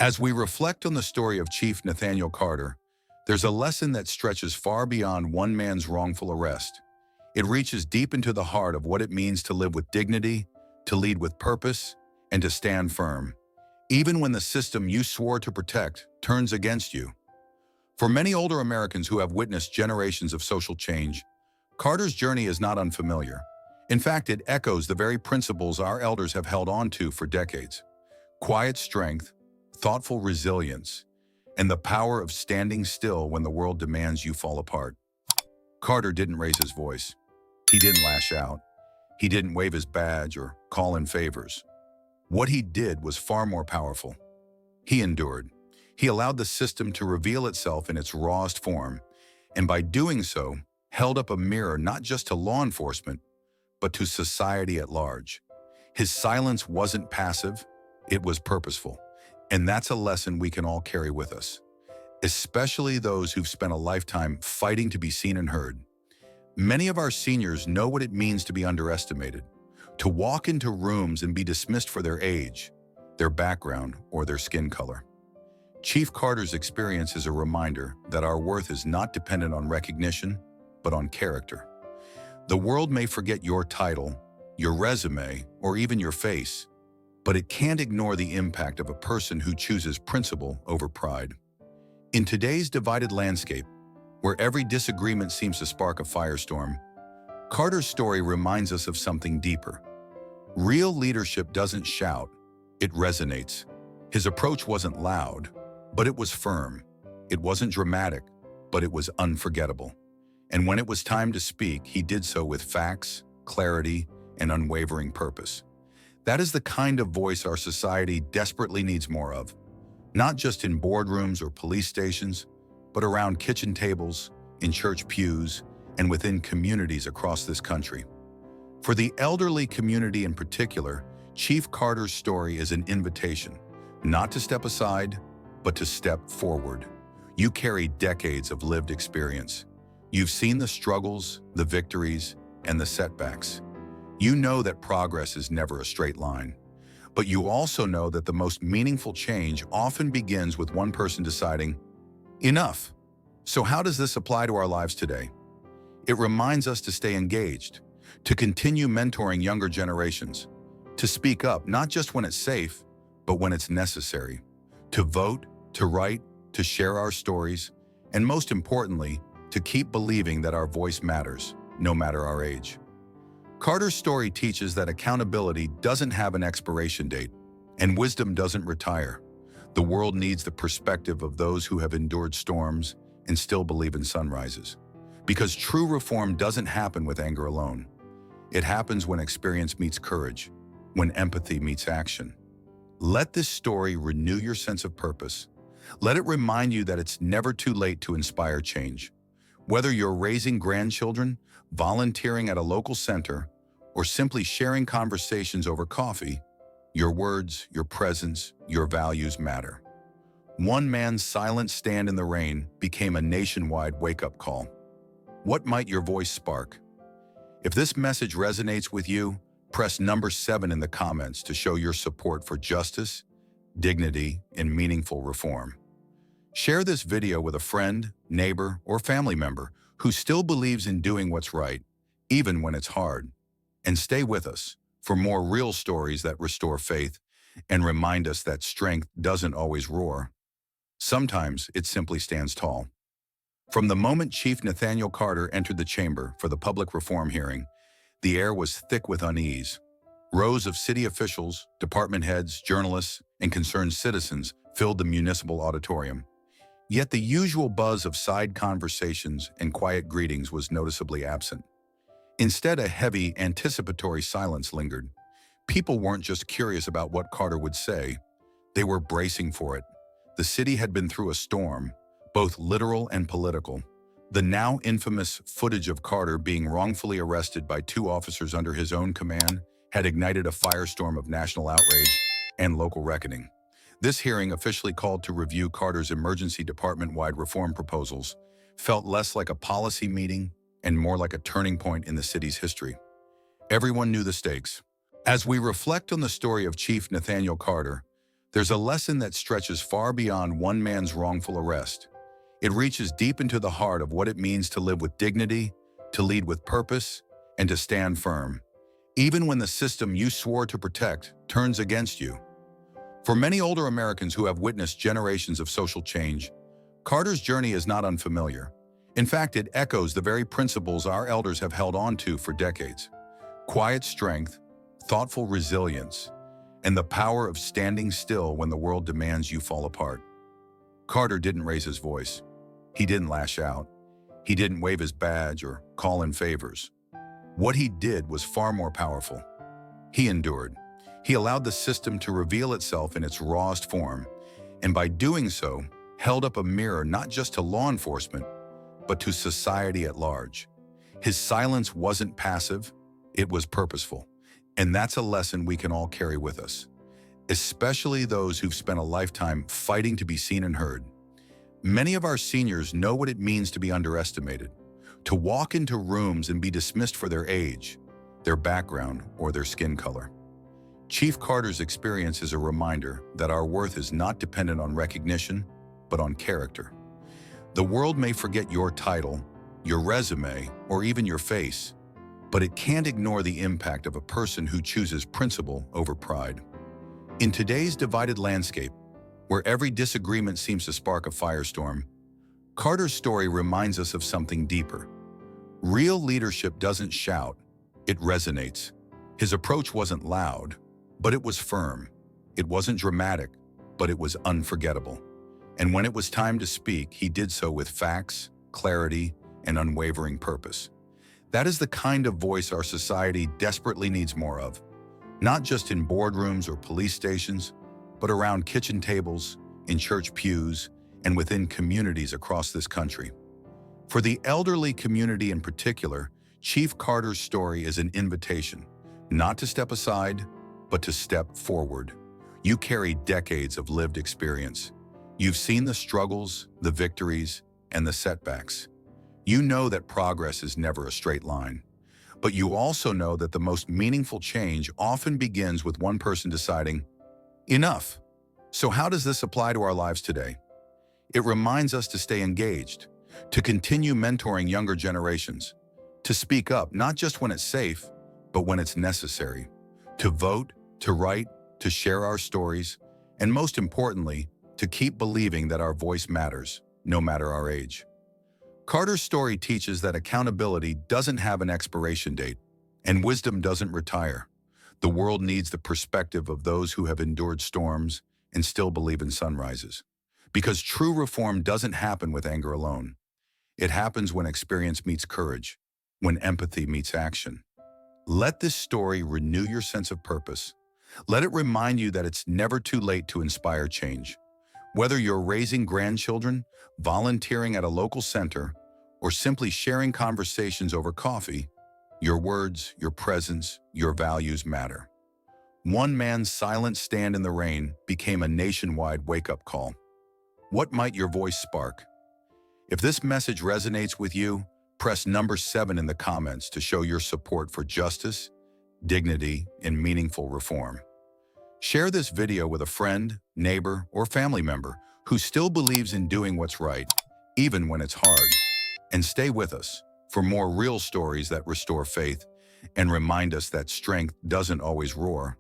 As we reflect on the story of Chief Nathaniel Carter, there's a lesson that stretches far beyond one man's wrongful arrest. It reaches deep into the heart of what it means to live with dignity, to lead with purpose, and to stand firm, even when the system you swore to protect turns against you. For many older Americans who have witnessed generations of social change, Carter's journey is not unfamiliar. In fact, it echoes the very principles our elders have held on to for decades: quiet strength, thoughtful resilience, and the power of standing still when the world demands you fall apart. Carter didn't raise his voice. He didn't lash out. He didn't wave his badge or call in favors. What he did was far more powerful. He endured. He allowed the system to reveal itself in its rawest form, and by doing so, held up a mirror not just to law enforcement, but to society at large. His silence wasn't passive, it was purposeful. And that's a lesson we can all carry with us, especially those who've spent a lifetime fighting to be seen and heard. Many of our seniors know what it means to be underestimated, to walk into rooms and be dismissed for their age, their background, or their skin color. Chief Carter's experience is a reminder that our worth is not dependent on recognition, but on character. The world may forget your title, your resume, or even your face, but it can't ignore the impact of a person who chooses principle over pride. In today's divided landscape, where every disagreement seems to spark a firestorm, Carter's story reminds us of something deeper. Real leadership doesn't shout, it resonates. His approach wasn't loud, but it was firm. It wasn't dramatic, but it was unforgettable. And when it was time to speak, he did so with facts, clarity, and unwavering purpose. That is the kind of voice our society desperately needs more of, not just in boardrooms or police stations, but around kitchen tables, in church pews, and within communities across this country. For the elderly community in particular, Chief Carter's story is an invitation, not to step aside, but to step forward. You carry decades of lived experience. You've seen the struggles, the victories, and the setbacks. You know that progress is never a straight line, but you also know that the most meaningful change often begins with one person deciding, enough. So how does this apply to our lives today? It reminds us to stay engaged, to continue mentoring younger generations, to speak up not just when it's safe, but when it's necessary, to vote, to write, to share our stories, and most importantly, to keep believing that our voice matters, no matter our age. Carter's story teaches that accountability doesn't have an expiration date, and wisdom doesn't retire. The world needs the perspective of those who have endured storms and still believe in sunrises. Because true reform doesn't happen with anger alone. It happens when experience meets courage, when empathy meets action. Let this story renew your sense of purpose. Let it remind you that it's never too late to inspire change. Whether you're raising grandchildren, volunteering at a local center, or simply sharing conversations over coffee, your words, your presence, your values matter. One man's silent stand in the rain became a nationwide wake-up call. What might your voice spark? If this message resonates with you, press number 7 in the comments to show your support for justice, dignity, and meaningful reform. Share this video with a friend, neighbor, or family member who still believes in doing what's right, even when it's hard. And stay with us for more real stories that restore faith and remind us that strength doesn't always roar. Sometimes it simply stands tall. From the moment Chief Nathaniel Carter entered the chamber for the public reform hearing, the air was thick with unease. Rows of city officials, department heads, journalists, and concerned citizens filled the municipal auditorium. Yet the usual buzz of side conversations and quiet greetings was noticeably absent. Instead, a heavy, anticipatory silence lingered. People weren't just curious about what Carter would say, they were bracing for it. The city had been through a storm, both literal and political. The now infamous footage of Carter being wrongfully arrested by 2 officers under his own command had ignited a firestorm of national outrage and local reckoning. This hearing, officially called to review Carter's emergency department-wide reform proposals, felt less like a policy meeting and more like a turning point in the city's history. Everyone knew the stakes. As we reflect on the story of Chief Nathaniel Carter, There's a lesson that stretches far beyond one man's wrongful arrest. It reaches deep into the heart of what it means to live with dignity, to lead with purpose, and to stand firm, even when the system you swore to protect turns against you. For many older Americans who have witnessed generations of social change, Carter's journey is not unfamiliar. In fact, it echoes the very principles our elders have held on to for decades. Quiet strength, thoughtful resilience, and the power of standing still when the world demands you fall apart. Carter didn't raise his voice. He didn't lash out. He didn't wave his badge or call in favors. What he did was far more powerful. He endured. He allowed the system to reveal itself in its rawest form, and by doing so, held up a mirror not just to law enforcement, but to society at large. His silence wasn't passive, it was purposeful. And that's a lesson we can all carry with us, especially those who've spent a lifetime fighting to be seen and heard. Many of our seniors know what it means to be underestimated, to walk into rooms and be dismissed for their age, their background, or their skin color. Chief Carter's experience is a reminder that our worth is not dependent on recognition, but on character. The world may forget your title, your resume, or even your face, but it can't ignore the impact of a person who chooses principle over pride. In today's divided landscape, where every disagreement seems to spark a firestorm, Carter's story reminds us of something deeper. Real leadership doesn't shout, it resonates. His approach wasn't loud, but it was firm. It wasn't dramatic, but it was unforgettable. And when it was time to speak, he did so with facts, clarity, and unwavering purpose. That is the kind of voice our society desperately needs more of, not just in boardrooms or police stations, but around kitchen tables, in church pews, and within communities across this country. For the elderly community in particular, Chief Carter's story is an invitation, not to step aside, but to step forward. You carry decades of lived experience. You've seen the struggles, the victories, and the setbacks. You know that progress is never a straight line. But you also know that the most meaningful change often begins with one person deciding, enough. So how does this apply to our lives today? It reminds us to stay engaged, to continue mentoring younger generations, to speak up not just when it's safe, but when it's necessary, to vote, to write, to share our stories, and most importantly, to keep believing that our voice matters, no matter our age. Carter's story teaches that accountability doesn't have an expiration date, and wisdom doesn't retire. The world needs the perspective of those who have endured storms and still believe in sunrises. Because true reform doesn't happen with anger alone. It happens when experience meets courage, when empathy meets action. Let this story renew your sense of purpose. Let it remind you that it's never too late to inspire change. Whether you're raising grandchildren, volunteering at a local center, or simply sharing conversations over coffee, your words, your presence, your values matter. One man's silent stand in the rain became a nationwide wake-up call. What might your voice spark? If this message resonates with you, press number 7 in the comments to show your support for justice, dignity, and meaningful reform. Share this video with a friend, neighbor, or family member who still believes in doing what's right, even when it's hard. And stay with us for more real stories that restore faith and remind us that strength doesn't always roar.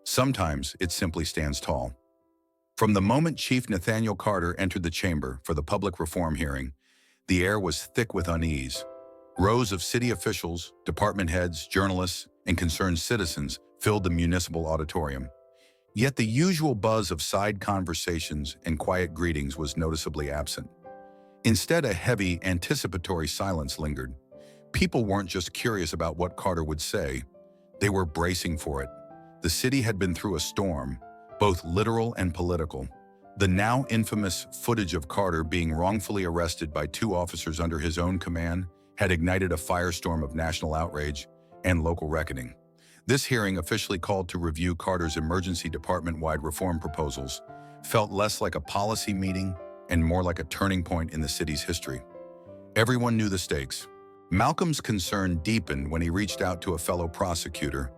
Sometimes it simply stands tall. From the moment Chief Nathaniel Carter entered the chamber for the public reform hearing, the air was thick with unease. Rows of city officials, department heads, journalists, and concerned citizens filled the municipal auditorium. Yet the usual buzz of side conversations and quiet greetings was noticeably absent. Instead, a heavy, anticipatory silence lingered. People weren't just curious about what Carter would say, they were bracing for it. The city had been through a storm, both literal and political. The now infamous footage of Carter being wrongfully arrested by 2 officers under his own command had ignited a firestorm of national outrage and local reckoning. This hearing, officially called to review Carter's emergency department-wide reform proposals, felt less like a policy meeting and more like a turning point in the city's history. Everyone knew the stakes. Malcolm's concern deepened when he reached out to a fellow prosecutor,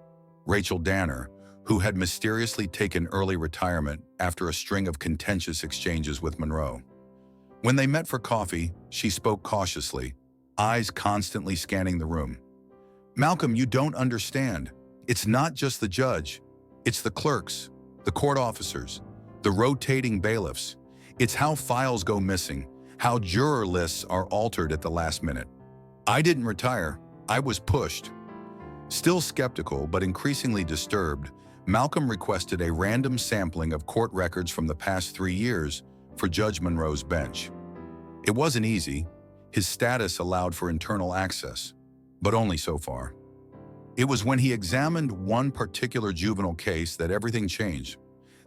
Rachel Danner, who had mysteriously taken early retirement after a string of contentious exchanges with Monroe. When they met for coffee, she spoke cautiously, eyes constantly scanning the room. "Malcolm, you don't understand. It's not just the judge. It's the clerks, the court officers, the rotating bailiffs. It's how files go missing, how juror lists are altered at the last minute. I didn't retire. I was pushed." Still skeptical but increasingly disturbed, Malcolm requested a random sampling of court records from the past 3 years for Judge Monroe's bench. It wasn't easy. His status allowed for internal access, but only so far. It was when he examined one particular juvenile case that everything changed.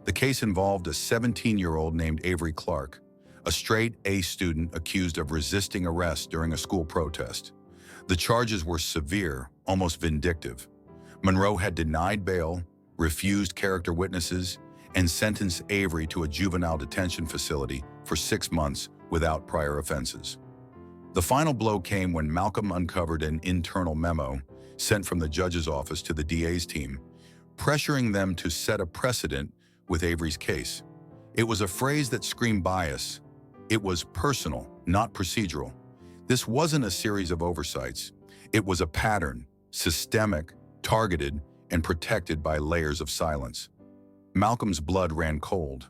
The case involved a 17-year-old named Avery Clark, a straight A student accused of resisting arrest during a school protest. The charges were severe, almost vindictive. Monroe had denied bail, refused character witnesses, and sentenced Avery to a juvenile detention facility for 6 months without prior offenses. The final blow came when Malcolm uncovered an internal memo sent from the judge's office to the DA's team, pressuring them to set a precedent with Avery's case. It was a phrase that screamed bias. It was personal, not procedural. This wasn't a series of oversights. It was a pattern, systemic, targeted, and protected by layers of silence. Malcolm's blood ran cold.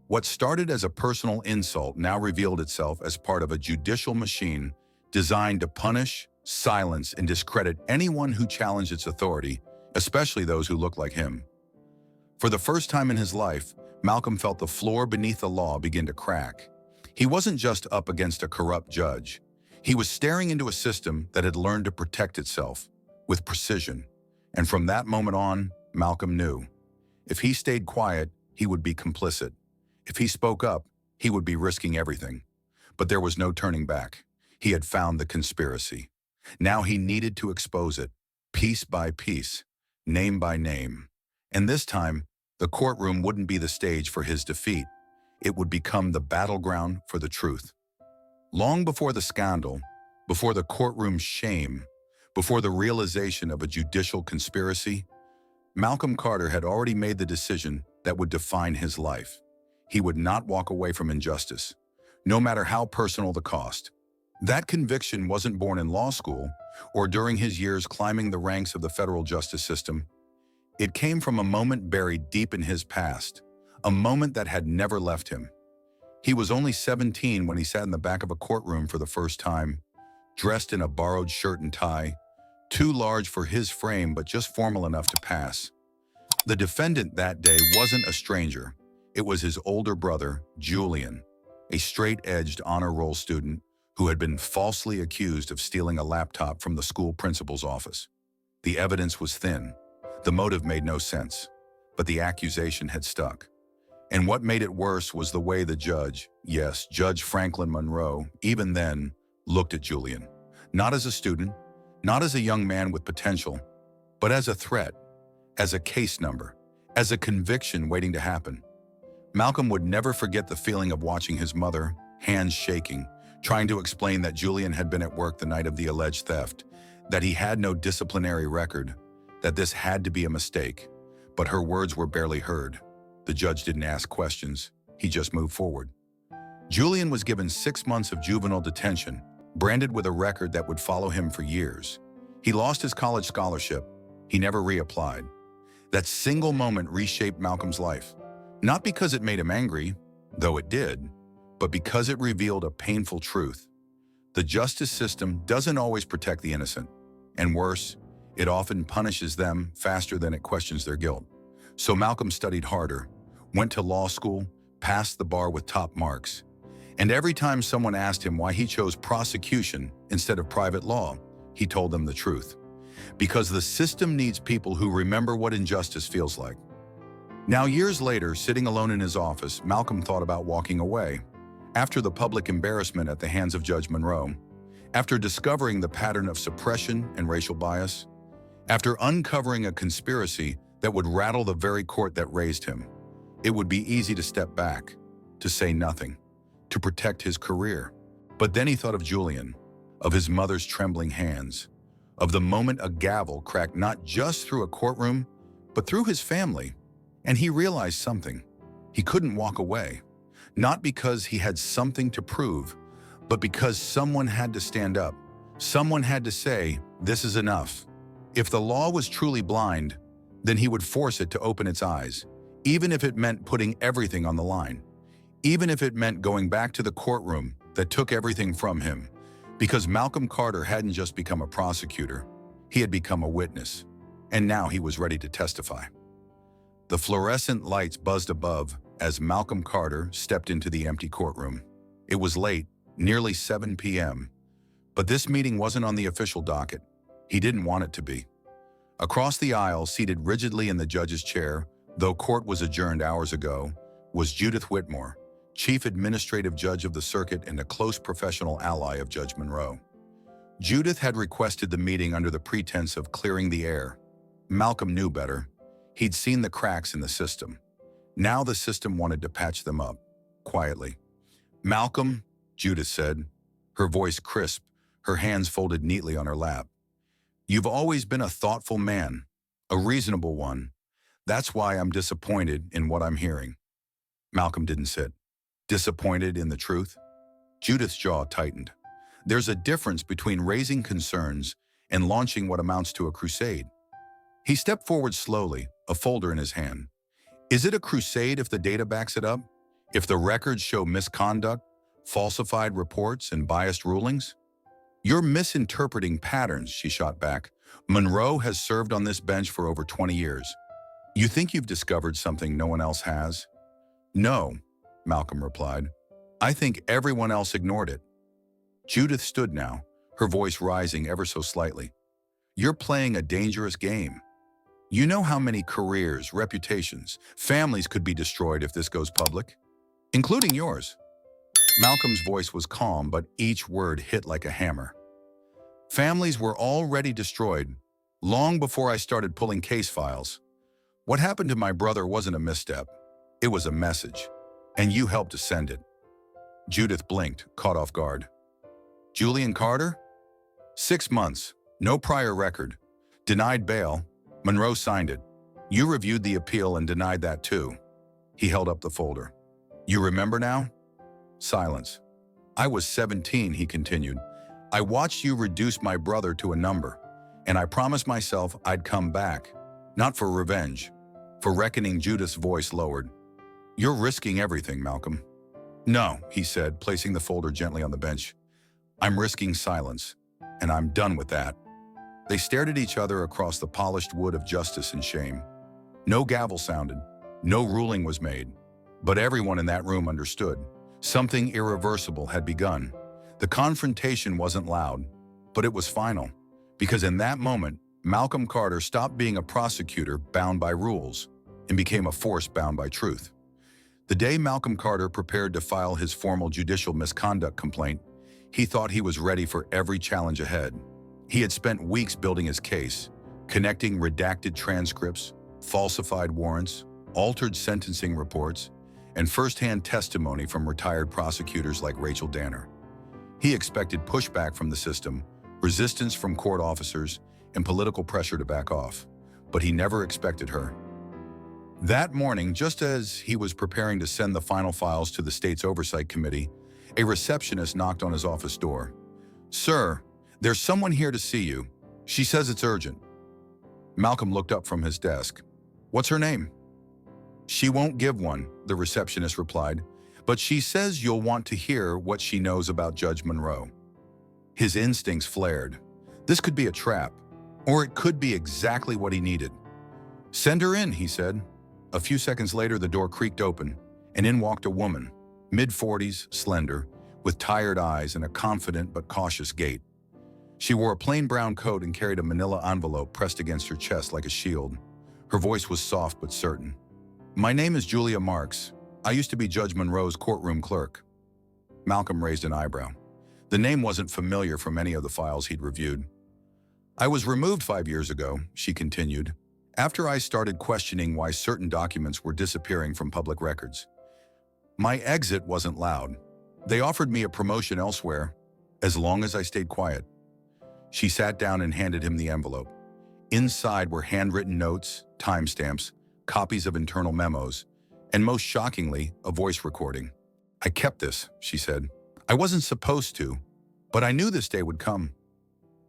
What started as a personal insult now revealed itself as part of a judicial machine designed to punish, silence, and discredit anyone who challenged its authority, especially those who looked like him. For the first time in his life, Malcolm felt the floor beneath the law begin to crack. He wasn't just up against a corrupt judge. He was staring into a system that had learned to protect itself with precision. And from that moment on, Malcolm knew. If he stayed quiet, he would be complicit. If he spoke up, he would be risking everything. But there was no turning back. He had found the conspiracy. Now he needed to expose it, piece by piece, name by name. And this time, the courtroom wouldn't be the stage for his defeat. It would become the battleground for the truth. Long before the scandal, before the courtroom's shame, before the realization of a judicial conspiracy, Malcolm Carter had already made the decision that would define his life. He would not walk away from injustice, no matter how personal the cost. That conviction wasn't born in law school or during his years climbing the ranks of the federal justice system. It came from a moment buried deep in his past, a moment that had never left him. He was only 17 when he sat in the back of a courtroom for the first time, dressed in a borrowed shirt and tie, too large for his frame but just formal enough to pass. The defendant that day wasn't a stranger. It was his older brother, Julian, a straight-edged honor roll student who had been falsely accused of stealing a laptop from the school principal's office. The evidence was thin. The motive made no sense, but the accusation had stuck. And what made it worse was the way the judge, yes, Judge Franklin Monroe, even then, looked at Julian. Not as a student, not as a young man with potential, but as a threat, as a case number, as a conviction waiting to happen. Malcolm would never forget the feeling of watching his mother, hands shaking, trying to explain that Julian had been at work the night of the alleged theft, that he had no disciplinary record, that this had to be a mistake. But her words were barely heard. The judge didn't ask questions. He just moved forward. Julian was given 6 months of juvenile detention, branded with a record that would follow him for years. He lost his college scholarship. He never reapplied. That single moment reshaped Malcolm's life. Not because it made him angry, though it did, but because it revealed a painful truth. The justice system doesn't always protect the innocent, and worse, it often punishes them faster than it questions their guilt. So Malcolm studied harder, went to law school, passed the bar with top marks. And every time someone asked him why he chose prosecution instead of private law, he told them the truth. Because the system needs people who remember what injustice feels like. Now, years later, sitting alone in his office, Malcolm thought about walking away. After the public embarrassment at the hands of Judge Monroe, after discovering the pattern of suppression and racial bias, after uncovering a conspiracy that would rattle the very court that raised him, it would be easy to step back, to say nothing, to protect his career. But then he thought of Julian, of his mother's trembling hands, of the moment a gavel cracked not just through a courtroom, but through his family. And he realized something. He couldn't walk away. Not because he had something to prove, but because someone had to stand up. Someone had to say, this is enough. If the law was truly blind, then he would force it to open its eyes, even if it meant putting everything on the line. Even if it meant going back to the courtroom that took everything from him. Because Malcolm Carter hadn't just become a prosecutor, he had become a witness. And now he was ready to testify. The fluorescent lights buzzed above as Malcolm Carter stepped into the empty courtroom. It was late, nearly 7 p.m. But this meeting wasn't on the official docket. He didn't want it to be. Across the aisle, seated rigidly in the judge's chair, though court was adjourned hours ago, was Judith Whitmore, Chief Administrative Judge of the Circuit and a close professional ally of Judge Monroe. Judith had requested the meeting under the pretense of clearing the air. Malcolm knew better. He'd seen the cracks in the system. Now the system wanted to patch them up, quietly. "Malcolm," Judith said, her voice crisp, her hands folded neatly on her lap. "You've always been a thoughtful man, a reasonable one. That's why I'm disappointed in what I'm hearing." Malcolm didn't sit. Disappointed in the truth? Judith's jaw tightened. There's a difference between raising concerns and launching what amounts to a crusade. He stepped forward slowly, a folder in his hand. Is it a crusade if the data backs it up? If the records show misconduct, falsified reports, and biased rulings? "You're misinterpreting patterns," she shot back. "Monroe has served on this bench for over 20 years. You think you've discovered something no one else has?" "No," Malcolm replied. "I think everyone else ignored it." Judith stood now, her voice rising ever so slightly. "You're playing a dangerous game. You know how many careers, reputations, families could be destroyed if this goes public? Including yours." Malcolm's voice was calm, but each word hit like a hammer. "Families were already destroyed, long before I started pulling case files. What happened to my brother wasn't a misstep. It was a message, and you helped to send it." Judith blinked, caught off guard. "Julian Carter? 6 months, no prior record, denied bail. Monroe signed it. You reviewed the appeal and denied that too." He held up the folder. "You remember now?" Silence. "I was 17, he continued. "I watched you reduce my brother to a number, and I promised myself I'd come back, not for revenge, for reckoning." Judith's voice lowered. "You're risking everything, Malcolm." "No," he said, placing the folder gently on the bench. "I'm risking silence, and I'm done with that." They stared at each other across the polished wood of justice and shame. No gavel sounded, no ruling was made, but everyone in that room understood. Something irreversible had begun. The confrontation wasn't loud, but it was final, because in that moment, Malcolm Carter stopped being a prosecutor bound by rules and became a force bound by truth. The day Malcolm Carter prepared to file his formal judicial misconduct complaint, he thought he was ready for every challenge ahead. He had spent weeks building his case, connecting redacted transcripts, falsified warrants, altered sentencing reports, and first-hand testimony from retired prosecutors like Rachel Danner. He expected pushback from the system, resistance from court officers, and political pressure to back off, but he never expected her. That morning, just as he was preparing to send the final files to the state's oversight committee, a receptionist knocked on his office door. "Sir, there's someone here to see you. She says it's urgent." Malcolm looked up from his desk. "What's her name?" "She won't give one," the receptionist replied, "but she says you'll want to hear what she knows about Judge Monroe." His instincts flared. This could be a trap, or it could be exactly what he needed. "Send her in," he said. A few seconds later, the door creaked open, and in walked a woman, mid-40s, slender, with tired eyes and a confident but cautious gait. She wore a plain brown coat and carried a manila envelope pressed against her chest like a shield. Her voice was soft but certain. "My name is Julia Marks. I used to be Judge Monroe's courtroom clerk." Malcolm raised an eyebrow. The name wasn't familiar from any of the files he'd reviewed. "I was removed 5 years ago," she continued, "after I started questioning why certain documents were disappearing from public records. My exit wasn't loud. They offered me a promotion elsewhere, as long as I stayed quiet." She sat down and handed him the envelope. Inside were handwritten notes, timestamps, copies of internal memos, and most shockingly, a voice recording. "I kept this," she said. "I wasn't supposed to, but I knew this day would come."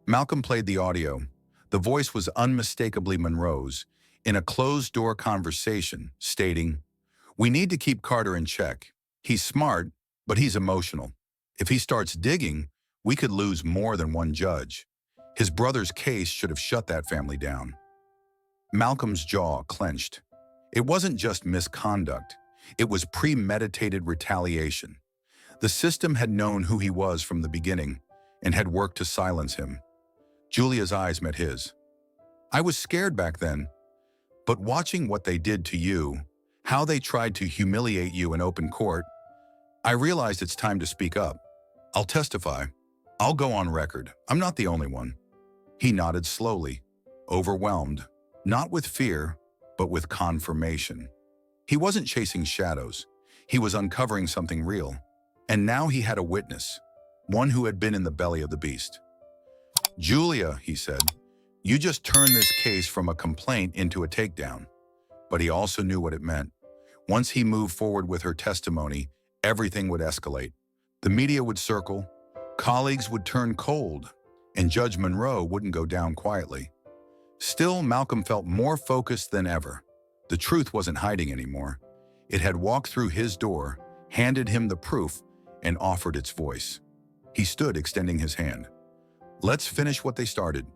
Malcolm played the audio. The voice was unmistakably Monroe's, in a closed-door conversation, stating, "We need to keep Carter in check. He's smart, but he's emotional. If he starts digging, we could lose more than one judge. His brother's case should have shut that family down." Malcolm's jaw clenched. It wasn't just misconduct. It was premeditated retaliation. The system had known who he was from the beginning and had worked to silence him. Julia's eyes met his. "I was scared back then, but watching what they did to you, how they tried to humiliate you in open court, I realized it's time to speak up. I'll testify. I'll go on record. I'm not the only one." He nodded slowly, overwhelmed, not with fear, but with confirmation. He wasn't chasing shadows. He was uncovering something real. And now he had a witness, one who had been in the belly of the beast. "Julia," he said, "you just turned this case from a complaint into a takedown." But he also knew what it meant. Once he moved forward with her testimony, everything would escalate. The media would circle, colleagues would turn cold, and Judge Monroe wouldn't go down quietly. Still, Malcolm felt more focused than ever. The truth wasn't hiding anymore. It had walked through his door, handed him the proof, and offered its voice. He stood, extending his hand. "Let's finish what they started."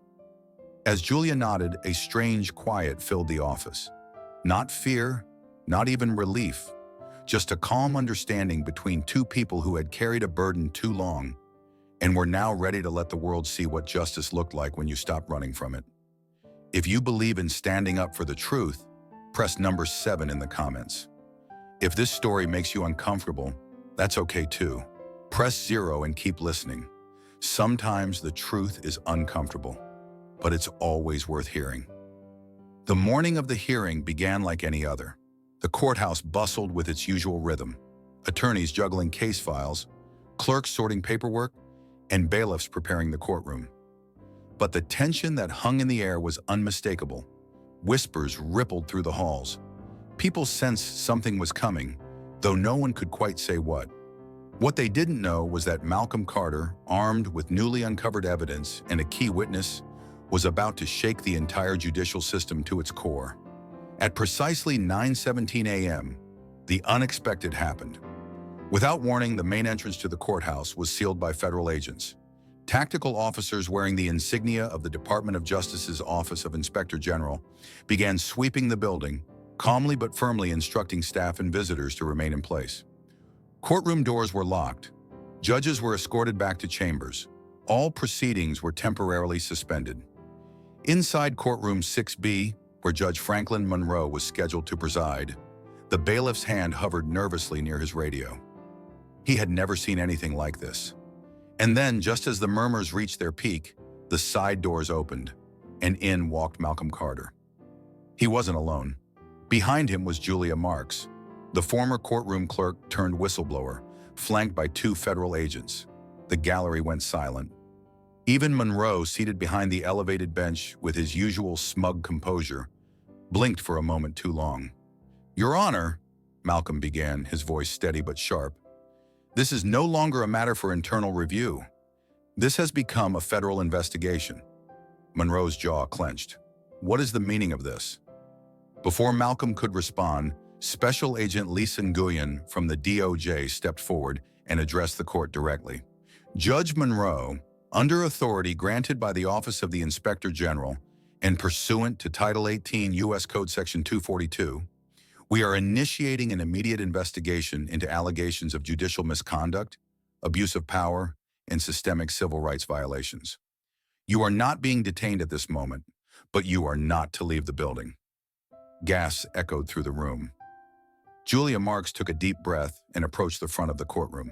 As Julia nodded, a strange quiet filled the office. Not fear, not even relief, just a calm understanding between two people who had carried a burden too long and were now ready to let the world see what justice looked like when you stopped running from it. If you believe in standing up for the truth, press number 7 in the comments. If this story makes you uncomfortable, that's okay too. Press 0 and keep listening. Sometimes the truth is uncomfortable, but it's always worth hearing. The morning of the hearing began like any other. The courthouse bustled with its usual rhythm. Attorneys juggling case files, clerks sorting paperwork, and bailiffs preparing the courtroom. But the tension that hung in the air was unmistakable. Whispers rippled through the halls. People sensed something was coming, though no one could quite say what. What they didn't know was that Malcolm Carter, armed with newly uncovered evidence and a key witness, was about to shake the entire judicial system to its core. At precisely 9:17 a.m., the unexpected happened. Without warning, the main entrance to the courthouse was sealed by federal agents. Tactical officers wearing the insignia of the Department of Justice's Office of Inspector General began sweeping the building, calmly but firmly instructing staff and visitors to remain in place. Courtroom doors were locked. Judges were escorted back to chambers. All proceedings were temporarily suspended. Inside courtroom 6B, where Judge Franklin Monroe was scheduled to preside, the bailiff's hand hovered nervously near his radio. He had never seen anything like this. And then, just as the murmurs reached their peak, the side doors opened, and in walked Malcolm Carter. He wasn't alone. Behind him was Julia Marks, the former courtroom clerk turned whistleblower, flanked by 2 federal agents. The gallery went silent. Even Monroe, seated behind the elevated bench with his usual smug composure, blinked for a moment too long. "Your Honor," Malcolm began, his voice steady but sharp, "this is no longer a matter for internal review. This has become a federal investigation." Monroe's jaw clenched. "What is the meaning of this?" Before Malcolm could respond, Special Agent Lisa Nguyen from the DOJ stepped forward and addressed the court directly. "Judge Monroe, under authority granted by the Office of the Inspector General and pursuant to Title 18 U.S. Code Section 242, we are initiating an immediate investigation into allegations of judicial misconduct, abuse of power, and systemic civil rights violations. You are not being detained at this moment, but you are not to leave the building." Gasps echoed through the room. Julia Marks took a deep breath and approached the front of the courtroom.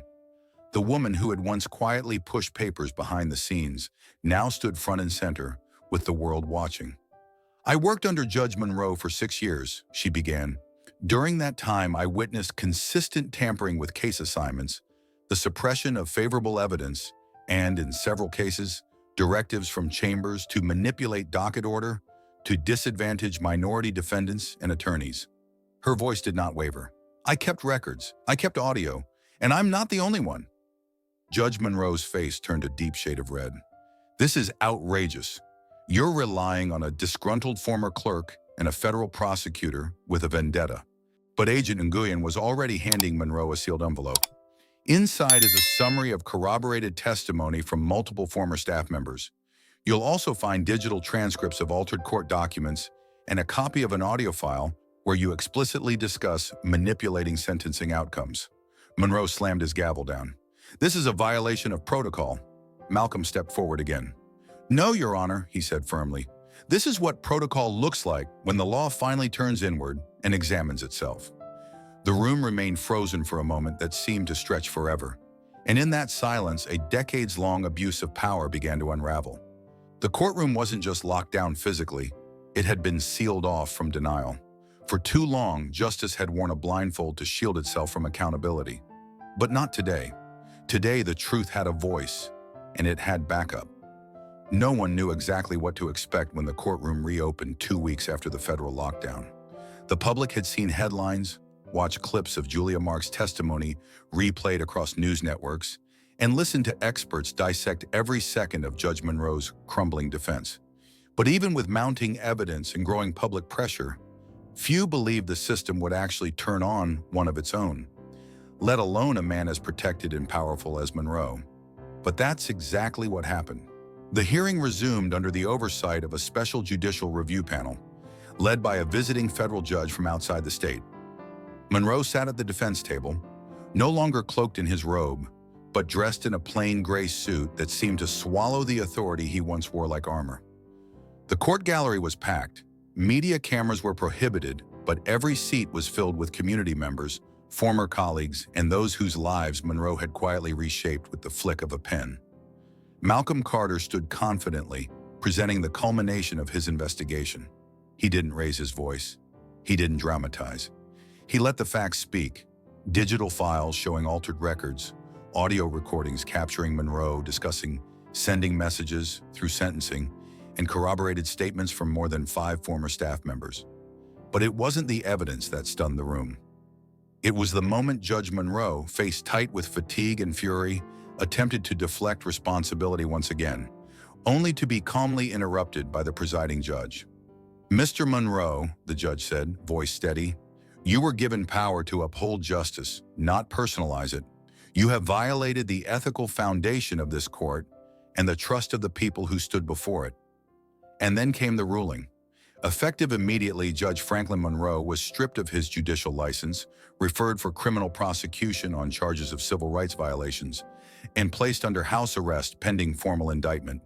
The woman who had once quietly pushed papers behind the scenes now stood front and center, with the world watching. "I worked under Judge Monroe for 6 years," she began. "During that time, I witnessed consistent tampering with case assignments, the suppression of favorable evidence, and, in several cases, directives from chambers to manipulate docket order, to disadvantage minority defendants and attorneys. Her voice did not waver. I kept records, I kept audio, and I'm not the only one. Judge Monroe's face turned a deep shade of red. This is outrageous. You're relying on a disgruntled former clerk and a federal prosecutor with a vendetta. But Agent Nguyen was already handing Monroe a sealed envelope. Inside is a summary of corroborated testimony from multiple former staff members. You'll also find digital transcripts of altered court documents and a copy of an audio file where you explicitly discuss manipulating sentencing outcomes. Monroe slammed his gavel down. This is a violation of protocol. Malcolm stepped forward again. No, Your Honor, he said firmly. This is what protocol looks like when the law finally turns inward and examines itself. The room remained frozen for a moment that seemed to stretch forever. And in that silence, a decades-long abuse of power began to unravel. The courtroom wasn't just locked down physically, it had been sealed off from denial. For too long, justice had worn a blindfold to shield itself from accountability. But not today. Today, the truth had a voice, and it had backup. No one knew exactly what to expect when the courtroom reopened 2 weeks after the federal lockdown. The public had seen headlines, watched clips of Julia Mark's testimony replayed across news networks, and listened to experts dissect every second of Judge Monroe's crumbling defense. But even with mounting evidence and growing public pressure, few believed the system would actually turn on one of its own, let alone a man as protected and powerful as Monroe. But that's exactly what happened. The hearing resumed under the oversight of a special judicial review panel, led by a visiting federal judge from outside the state. Monroe sat at the defense table, no longer cloaked in his robe, but dressed in a plain gray suit that seemed to swallow the authority he once wore like armor. The court gallery was packed. Media cameras were prohibited, but every seat was filled with community members, former colleagues, and those whose lives Monroe had quietly reshaped with the flick of a pen. Malcolm Carter stood confidently, presenting the culmination of his investigation. He didn't raise his voice. He didn't dramatize. He let the facts speak. Digital files showing altered records, audio recordings capturing Monroe discussing sending messages through sentencing, and corroborated statements from more than 5 former staff members. But it wasn't the evidence that stunned the room. It was the moment Judge Monroe, face tight with fatigue and fury, attempted to deflect responsibility once again, only to be calmly interrupted by the presiding judge. Mr. Monroe, the judge said, voice steady, you were given power to uphold justice, not personalize it. You have violated the ethical foundation of this court and the trust of the people who stood before it. And then came the ruling. Effective immediately, Judge Franklin Monroe was stripped of his judicial license, referred for criminal prosecution on charges of civil rights violations, and placed under house arrest pending formal indictment.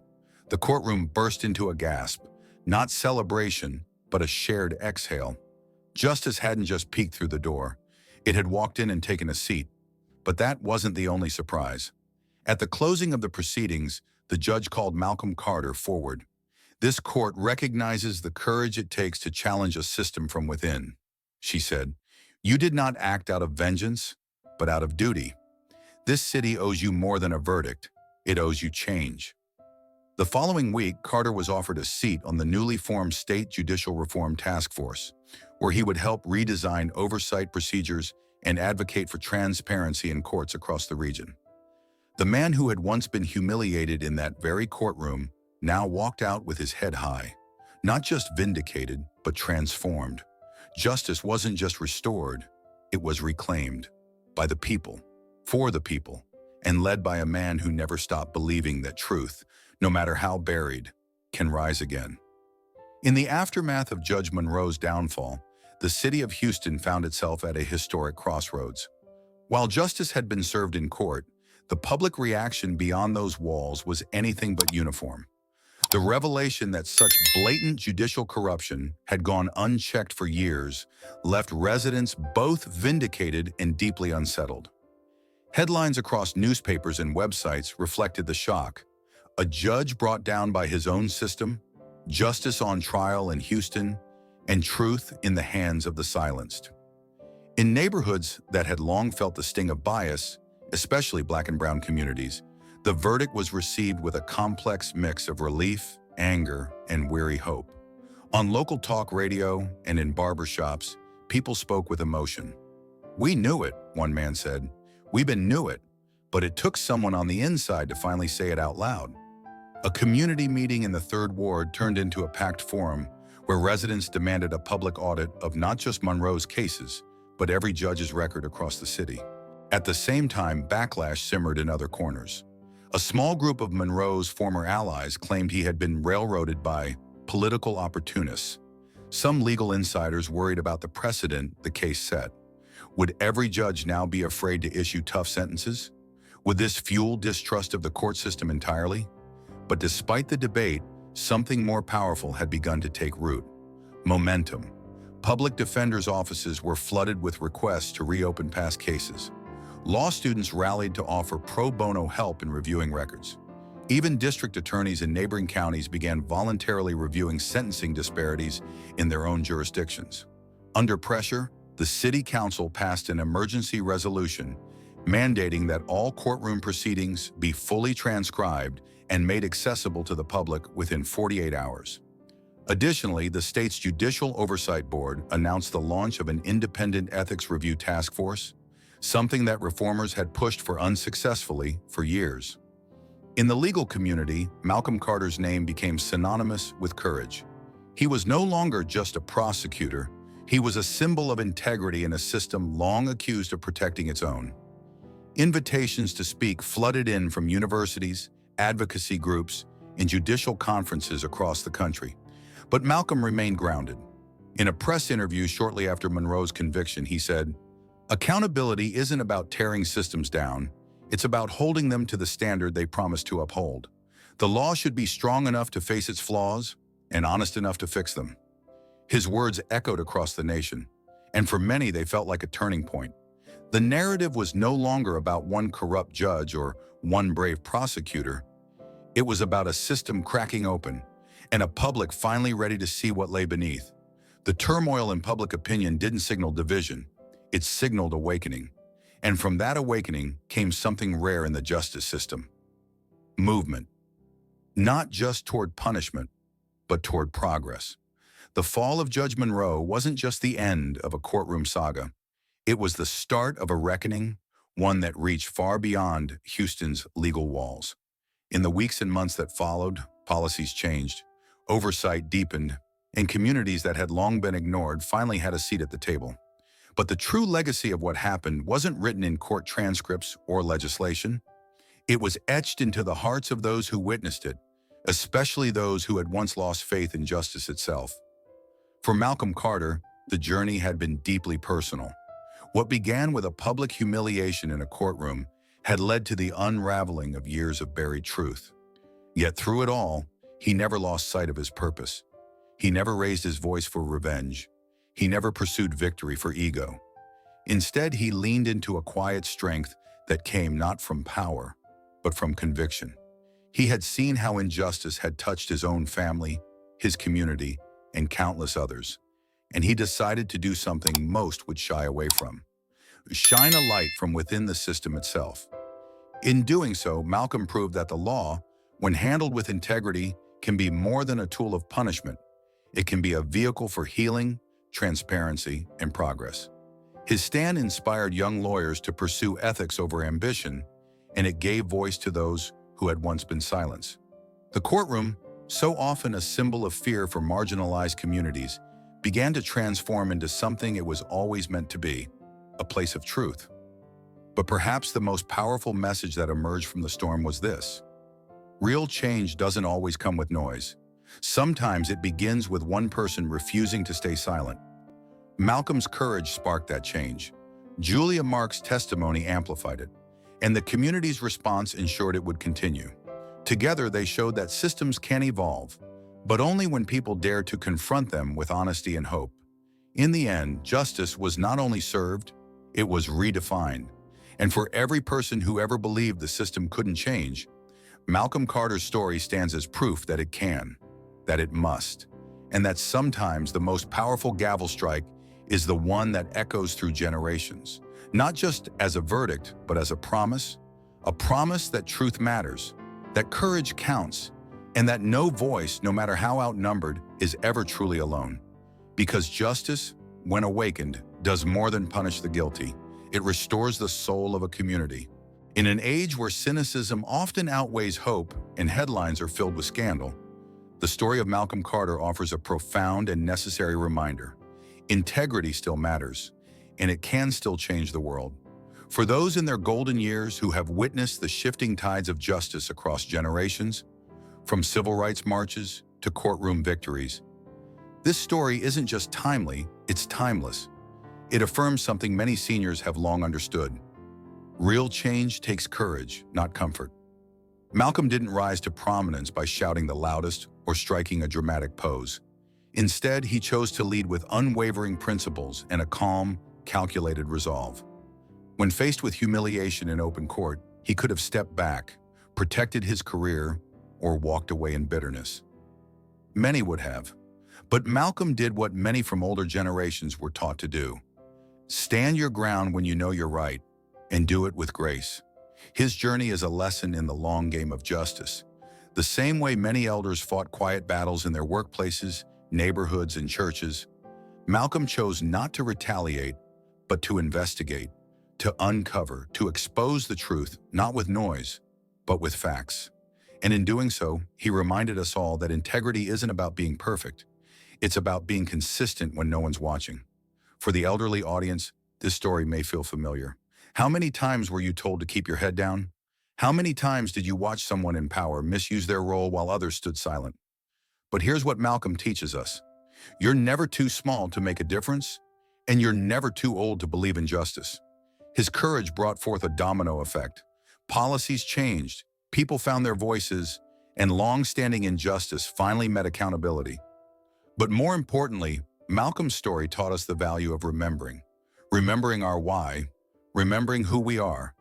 The courtroom burst into a gasp, not celebration, but a shared exhale. Justice hadn't just peeked through the door. It had walked in and taken a seat. But that wasn't the only surprise. At the closing of the proceedings, the judge called Malcolm Carter forward. This court recognizes the courage it takes to challenge a system from within, she said. You did not act out of vengeance, but out of duty. This city owes you more than a verdict. It owes you change. The following week, Carter was offered a seat on the newly formed State Judicial Reform Task Force, where he would help redesign oversight procedures and advocate for transparency in courts across the region. The man who had once been humiliated in that very courtroom now walked out with his head high, not just vindicated, but transformed. Justice wasn't just restored, it was reclaimed by the people, for the people, and led by a man who never stopped believing that truth, no matter how buried, can rise again. In the aftermath of Judge Monroe's downfall, the city of Houston found itself at a historic crossroads. While justice had been served in court, the public reaction beyond those walls was anything but uniform. The revelation that such blatant judicial corruption had gone unchecked for years left residents both vindicated and deeply unsettled. Headlines across newspapers and websites reflected the shock. A judge brought down by his own system, justice on trial in Houston, and truth in the hands of the silenced. In neighborhoods that had long felt the sting of bias, especially Black and brown communities, the verdict was received with a complex mix of relief, anger, and weary hope. On local talk radio and in barber shops, people spoke with emotion. "We knew it," one man said. Knew it, but it took someone on the inside to finally say it out loud." A community meeting in the Third Ward turned into a packed forum where residents demanded a public audit of not just Monroe's cases, but every judge's record across the city. At the same time, backlash simmered in other corners. A small group of Monroe's former allies claimed he had been railroaded by political opportunists. Some legal insiders worried about the precedent the case set. Would every judge now be afraid to issue tough sentences? Would this fuel distrust of the court system entirely? But despite the debate, something more powerful had begun to take root: momentum. Public defenders' offices were flooded with requests to reopen past cases. Law students rallied to offer pro bono help in reviewing records. Even district attorneys in neighboring counties began voluntarily reviewing sentencing disparities in their own jurisdictions. Under pressure, the city council passed an emergency resolution mandating that all courtroom proceedings be fully transcribed and made accessible to the public within 48 hours. Additionally, the state's Judicial Oversight Board announced the launch of an independent ethics review task force, something that reformers had pushed for unsuccessfully for years. In the legal community, Malcolm Carter's name became synonymous with courage. He was no longer just a prosecutor, he was a symbol of integrity in a system long accused of protecting its own. Invitations to speak flooded in from universities, advocacy groups, and judicial conferences across the country. But Malcolm remained grounded. In a press interview shortly after Monroe's conviction, he said, "Accountability isn't about tearing systems down. It's about holding them to the standard they promised to uphold. The law should be strong enough to face its flaws and honest enough to fix them." His words echoed across the nation, and for many they felt like a turning point. The narrative was no longer about one corrupt judge or one brave prosecutor. It was about a system cracking open and a public finally ready to see what lay beneath. The turmoil in public opinion didn't signal division, it signaled awakening. And from that awakening came something rare in the justice system: movement. Not just toward punishment, but toward progress. The fall of Judge Monroe wasn't just the end of a courtroom saga. It was the start of a reckoning, one that reached far beyond Houston's legal walls. In the weeks and months that followed, policies changed, oversight deepened, and communities that had long been ignored finally had a seat at the table. But the true legacy of what happened wasn't written in court transcripts or legislation. It was etched into the hearts of those who witnessed it, especially those who had once lost faith in justice itself. For Malcolm Carter, the journey had been deeply personal. What began with a public humiliation in a courtroom had led to the unraveling of years of buried truth. Yet through it all, he never lost sight of his purpose. He never raised his voice for revenge. He never pursued victory for ego. Instead, he leaned into a quiet strength that came not from power, but from conviction. He had seen how injustice had touched his own family, his community, and countless others, and he decided to do something most would shy away from: shine a light from within the system itself. In doing so, Malcolm proved that the law, when handled with integrity, can be more than a tool of punishment. It can be a vehicle for healing, transparency, and progress. His stand inspired young lawyers to pursue ethics over ambition, and it gave voice to those who had once been silenced. The courtroom, so often a symbol of fear for marginalized communities, began to transform into something it was always meant to be: a place of truth. But perhaps the most powerful message that emerged from the storm was this: real change doesn't always come with noise. Sometimes it begins with one person refusing to stay silent. Malcolm's courage sparked that change. Julia Mark's testimony amplified it, and the community's response ensured it would continue. Together, they showed that systems can evolve, but only when people dare to confront them with honesty and hope. In the end, justice was not only served, it was redefined. And for every person who ever believed the system couldn't change, Malcolm Carter's story stands as proof that it can, that it must, and that sometimes the most powerful gavel strike is the one that echoes through generations, not just as a verdict, but as a promise that truth matters, that courage counts, and that no voice, no matter how outnumbered, is ever truly alone. Because justice, when awakened, does more than punish the guilty. It restores the soul of a community. In an age where cynicism often outweighs hope and headlines are filled with scandal, the story of Malcolm Carter offers a profound and necessary reminder. Integrity still matters, and it can still change the world. For those in their golden years who have witnessed the shifting tides of justice across generations, from civil rights marches to courtroom victories, this story isn't just timely, it's timeless. It affirms something many seniors have long understood. Real change takes courage, not comfort. Malcolm didn't rise to prominence by shouting the loudest or striking a dramatic pose. Instead, he chose to lead with unwavering principles and a calm, calculated resolve. When faced with humiliation in open court, he could have stepped back, protected his career, or walked away in bitterness. Many would have. But Malcolm did what many from older generations were taught to do. Stand your ground when you know you're right, and do it with grace. His journey is a lesson in the long game of justice. The same way many elders fought quiet battles in their workplaces, neighborhoods, and churches, Malcolm chose not to retaliate, but to investigate, to uncover, to expose the truth, not with noise, but with facts. And in doing so, he reminded us all that integrity isn't about being perfect. It's about being consistent when no one's watching. For the elderly audience, this story may feel familiar. How many times were you told to keep your head down? How many times did you watch someone in power misuse their role while others stood silent? But here's what Malcolm teaches us. You're never too small to make a difference, and you're never too old to believe in justice. His courage brought forth a domino effect. Policies changed, people found their voices, and long-standing injustice finally met accountability. But more importantly, Malcolm's story taught us the value of remembering our why, remembering who we are,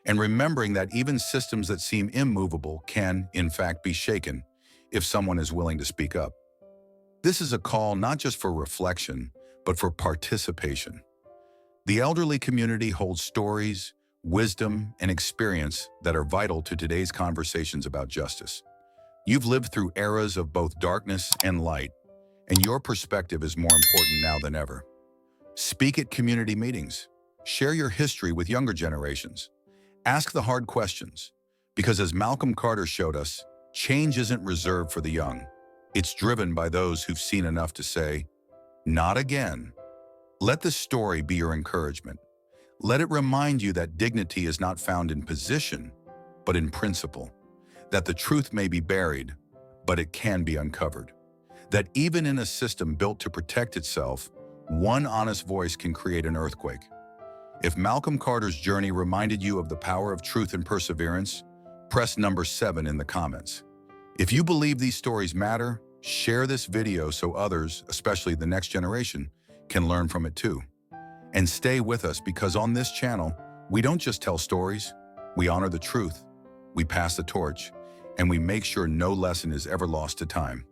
and remembering that even systems that seem immovable can, in fact, be shaken if someone is willing to speak up. This is a call not just for reflection, but for participation. The elderly community holds stories, wisdom, and experience that are vital to today's conversations about justice. You've lived through eras of both darkness and light, and your perspective is more important now than ever. Speak at community meetings. Share your history with younger generations. Ask the hard questions, because as Malcolm Carter showed us, change isn't reserved for the young. It's driven by those who've seen enough to say, "Not again." Let this story be your encouragement. Let it remind you that dignity is not found in position, but in principle. That the truth may be buried, but it can be uncovered. That even in a system built to protect itself, one honest voice can create an earthquake. If Malcolm Carter's journey reminded you of the power of truth and perseverance, press number 7 in the comments. If you believe these stories matter, share this video so others, especially the next generation, can learn from it too. And stay with us, because on this channel, we don't just tell stories, we honor the truth, we pass the torch, and we make sure no lesson is ever lost to time.